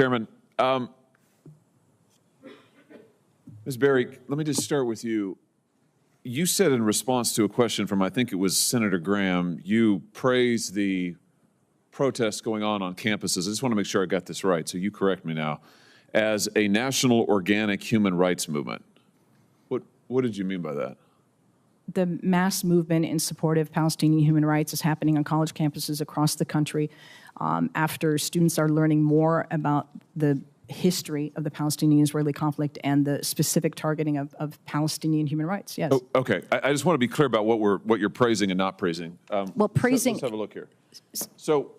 Chairman, Ms. Berry, let me just start with you. You said in response to a question from, I think it was Senator Graham, you praised the protests going on campuses. I just want to make sure I got this right, so you correct me now, as a national organic human rights movement. What did you mean by that? The mass movement in support of Palestinian human rights is happening on college campuses across the country after students are learning more about the history of the Palestinian-Israeli conflict and the specific targeting of Palestinian human rights. Yes. Oh, okay. I just want to be clear about what you're praising and not praising. Well, praising. Let's have a look here. So,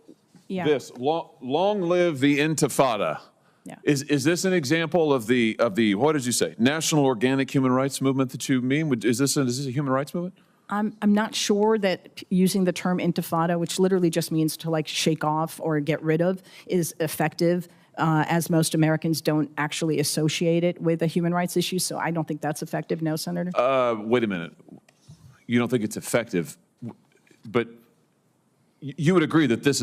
yeah. This long live the Intifada. Yeah. Is this an example of the what did you say, national organic human rights movement that you mean? Is this a human rights movement? I'm not sure that using the term Intifada, which literally just means to like shake off or get rid of, is effective, as most Americans don't actually associate it with a human rights issue. So I don't think that's effective. No, Senator? Wait a minute. You don't think it's effective, but you would agree that this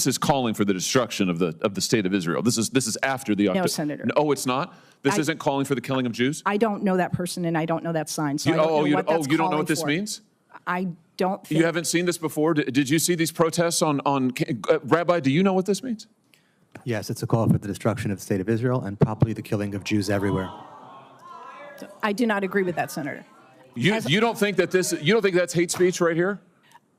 is calling for the destruction of the state of Israel. This is after the October. No, Senator. No, it's not. This isn't calling for the killing of Jews. I don't know that person, and I don't know that sign. So you don't know what this means? I don't think. You haven't seen this before? Did you see these protests on Rabbi, do you know what this means? Yes, it's a call for the destruction of the state of Israel and probably the killing of Jews everywhere. I do not agree with that, Senator. You don't think that's hate speech right here?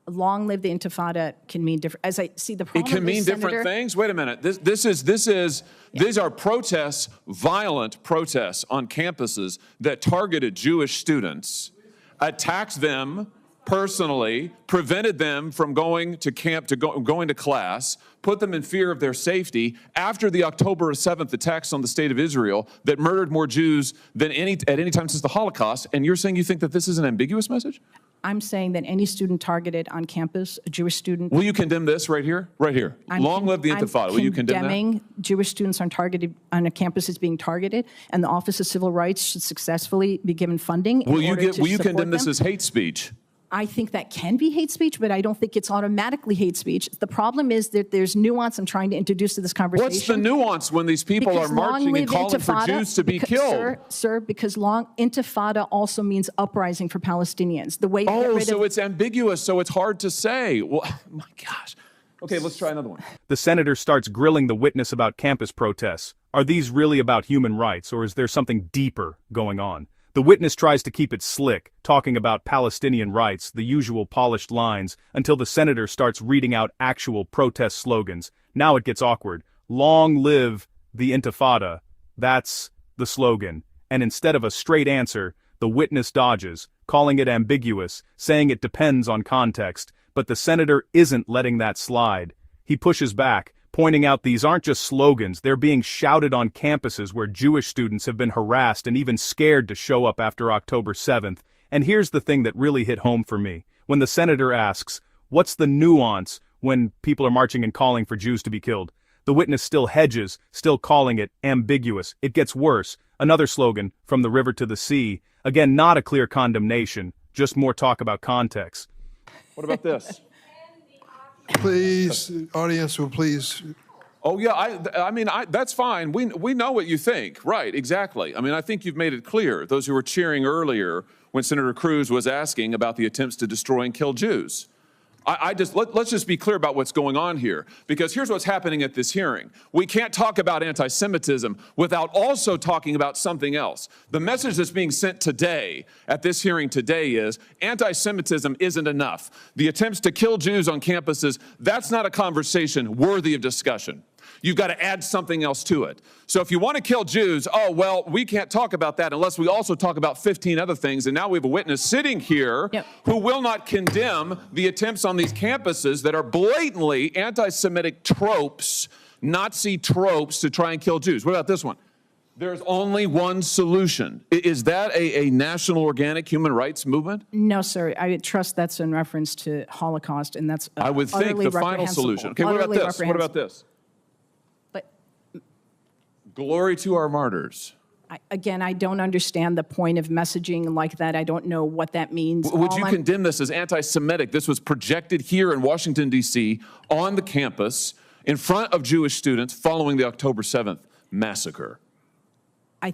Long live the Intifada can mean different. As I see the problem, it can mean different things. Wait a minute. These are protests, violent protests on campuses that targeted Jewish students, attacked them personally, prevented them from going to camp, going to class, put them in fear of their safety after the October 7th attacks on the state of Israel that murdered more Jews than at any time since the Holocaust. And you're saying you think that this is an ambiguous message? I'm saying that any student targeted on campus, a Jewish student. Will you condemn this right here? Right here. Long live the Intifada. Will you condemn that? Condemning Jewish students on a campus is being targeted, and the Office of Civil Rights should successfully be given funding. Will you condemn this as hate speech? I think that can be hate speech, but I don't think it's automatically hate speech. The problem is that there's nuance I'm trying to introduce to this conversation. What's the nuance when these people are marching and calling for Jews to be killed? Sir, because Intifada also means uprising for Palestinians. The way so it's ambiguous, so it's hard to say. Well, my gosh. Okay, let's try another one. The senator starts grilling the witness about campus protests. Are these really about human rights, or is there something deeper going on? The witness tries to keep it slick, talking about Palestinian rights, the usual polished lines, until the senator starts reading out actual protest slogans. Now it gets awkward. Long live the Intifada. That's the slogan. And instead of a straight answer, the witness dodges, calling it ambiguous, saying it depends on context. But the senator isn't letting that slide. He pushes back, pointing out these aren't just slogans, they're being shouted on campuses where Jewish students have been harassed and even scared to show up after October 7th. And here's the thing that really hit home for me. When the senator asks, what's the nuance when people are marching and calling for Jews to be killed? The witness still hedges, still calling it ambiguous. It gets worse. Another slogan, from the river to the sea. Again, not a clear condemnation, just more talk about context. What about this? Please, audience will please. Oh, yeah, I mean, that's fine. We know what you think. Right, exactly. I mean, I think you've made it clear. Those who were cheering earlier when Senator Cruz was asking about the attempts to destroy and kill Jews. Let's just be clear about what's going on here, because here's what's happening at this hearing. We can't talk about anti-Semitism without also talking about something else. The message that's being sent today, at this hearing today, is anti-Semitism isn't enough. The attempts to kill Jews on campuses, that's not a conversation worthy of discussion. You've got to add something else to it. So if you want to kill Jews, oh, well, we can't talk about that unless we also talk about 15 other things. And now we have a witness sitting here who will not condemn the attempts on these campuses that are blatantly anti-Semitic tropes, Nazi tropes to try and kill Jews. What about this one? There's only one solution. Is that a national organic human rights movement? No, sir. I trust that's in reference to Holocaust, and that's I would think the final solution. Okay, what about this? What about this? Glory to our martyrs. Again, I don't understand the point of messaging like that. I don't know what that means. Would you condemn this as anti-Semitic? This was projected here in Washington, D.C. on the campus in front of Jewish students following the October 7th massacre? I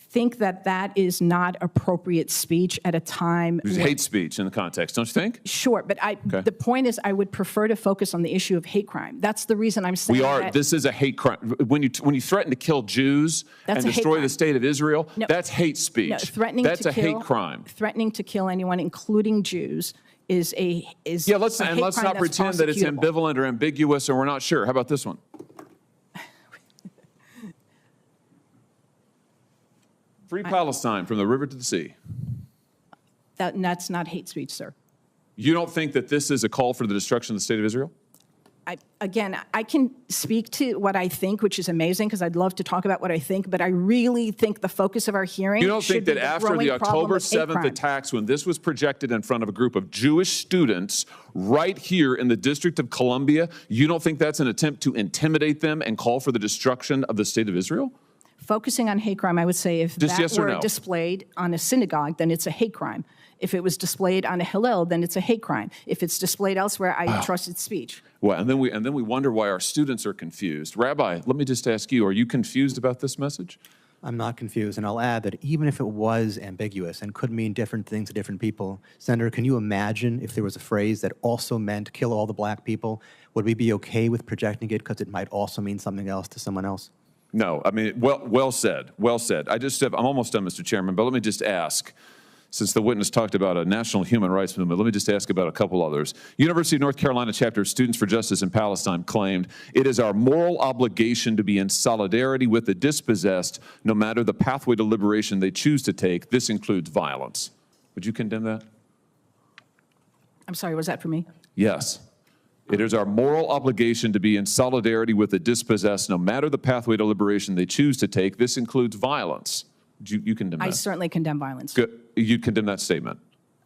think that that is not appropriate speech at a time. It's hate speech in the context, don't you think? Sure, but the point is I would prefer to focus on the issue of hate crime. That's the reason I'm saying This is a hate crime. When you threaten to kill Jews and destroy the state of Israel, that's hate speech. No, That's a hate crime. Threatening to kill anyone, including Jews, is let's not pretend that it's ambivalent or ambiguous or we're not sure. How about this one? Free Palestine from the river to the sea. That's not hate speech, sir. You don't think that this is a call for the destruction of the state of Israel? Again, I can speak to what I think, which is amazing because I'd love to talk about what I think, but I really think the focus of our hearing You don't think that after the October 7th attacks, when this was projected in front of a group of Jewish students right here in the District of Columbia, you don't think that's an attempt to intimidate them and call for the destruction of the state of Israel? Focusing on hate crime, I would say if that were displayed on a synagogue, then it's a hate crime. If it was displayed on a Hillel, then it's a hate crime. If it's displayed elsewhere, I trust its speech. Well, and then we wonder why our students are confused. Rabbi, let me just ask you, are you confused about this message? I'm not confused, and I'll add that even if it was ambiguous and could mean different things to different people, Senator, can you imagine if there was a phrase that also meant kill all the black people? Would we be okay with projecting it because it might also mean something else to someone else? No, I mean, well said, well said. I'm almost done, Mr. Chairman, but let me just ask, since the witness talked about a national human rights movement, let me just ask about a couple others. University of North Carolina chapter of Students for Justice in Palestine claimed, it is our moral obligation to be in solidarity with the dispossessed, no matter the pathway to liberation they choose to take. This includes violence. Would you condemn that? I'm sorry, was that for me? Yes. It is our moral obligation to be in solidarity with the dispossessed, no matter the pathway to liberation they choose to take. This includes violence. You condemn that? I certainly condemn violence. Good. You condemn that statement?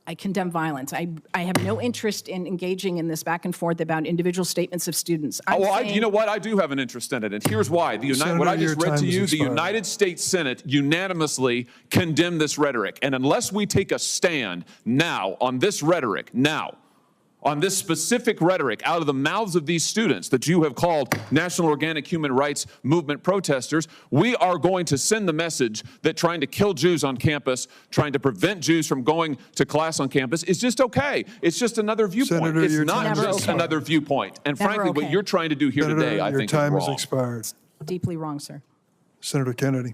I condemn violence. I have no interest in engaging in this back and forth about individual statements of students. You know what? I do have an interest in it, and here's why. What I just read to you, the United States Senate unanimously condemned this rhetoric. And unless we take a stand now on this rhetoric, on this specific rhetoric out of the mouths of these students that you have called National Organic Human Rights Movement protesters, we are going to send the message that trying to kill Jews on campus, trying to prevent Jews from going to class on campus is just okay. It's just another viewpoint. Senator, it's not just another viewpoint. And frankly, what you're trying to do here today, I think, is wrong. Your time has expired. Deeply wrong, sir. Senator Kennedy.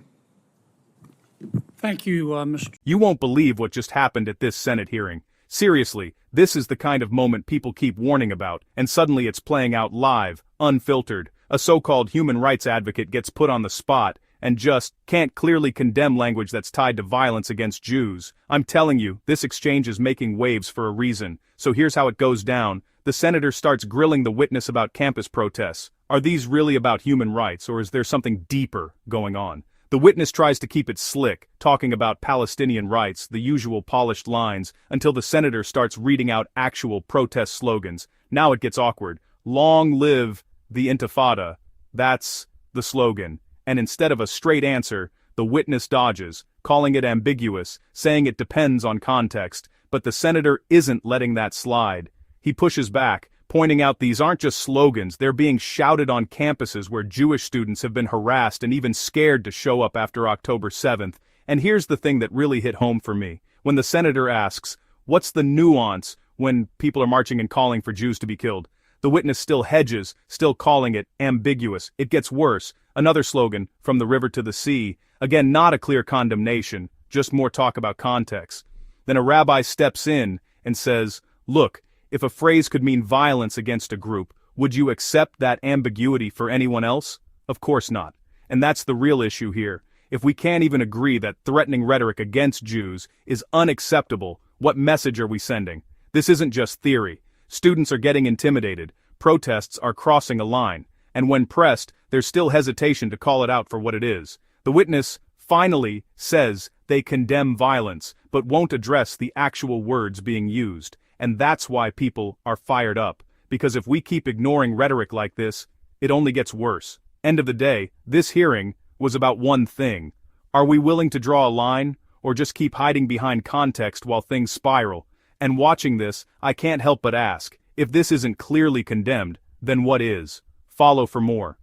Thank you, Mr. You won't believe what just happened at this Senate hearing. Seriously, this is the kind of moment people keep warning about, and suddenly it's playing out live, unfiltered. A so-called human rights advocate gets put on the spot and just can't clearly condemn language that's tied to violence against Jews. I'm telling you, this exchange is making waves for a reason. So here's how it goes down. The senator starts grilling the witness about campus protests. Are these really about human rights, or is there something deeper going on? The witness tries to keep it slick, talking about Palestinian rights, the usual polished lines, until the senator starts reading out actual protest slogans. Now it gets awkward. Long live the Intifada. That's the slogan. And instead of a straight answer, the witness dodges, calling it ambiguous, saying it depends on context. But the senator isn't letting that slide. He pushes back, pointing out these aren't just slogans, they're being shouted on campuses where Jewish students have been harassed and even scared to show up after October 7th. And here's the thing that really hit home for me. When the senator asks, what's the nuance when people are marching and calling for Jews to be killed? The witness still hedges, still calling it ambiguous. It gets worse. Another slogan, from the river to the sea. Again, not a clear condemnation, just more talk about context. Then a rabbi steps in and says, look, if a phrase could mean violence against a group, would you accept that ambiguity for anyone else? Of course not. And that's the real issue here. If we can't even agree that threatening rhetoric against Jews is unacceptable, what message are we sending? This isn't just theory. Students are getting intimidated. Protests are crossing a line. And when pressed, there's still hesitation to call it out for what it is. The witness finally says they condemn violence, but won't address the actual words being used. And that's why people are fired up. Because if we keep ignoring rhetoric like this, it only gets worse. End of the day, this hearing was about one thing. Are we willing to draw a line, or just keep hiding behind context while things spiral? And watching this, I can't help but ask, if this isn't clearly condemned, then what is? follow for more.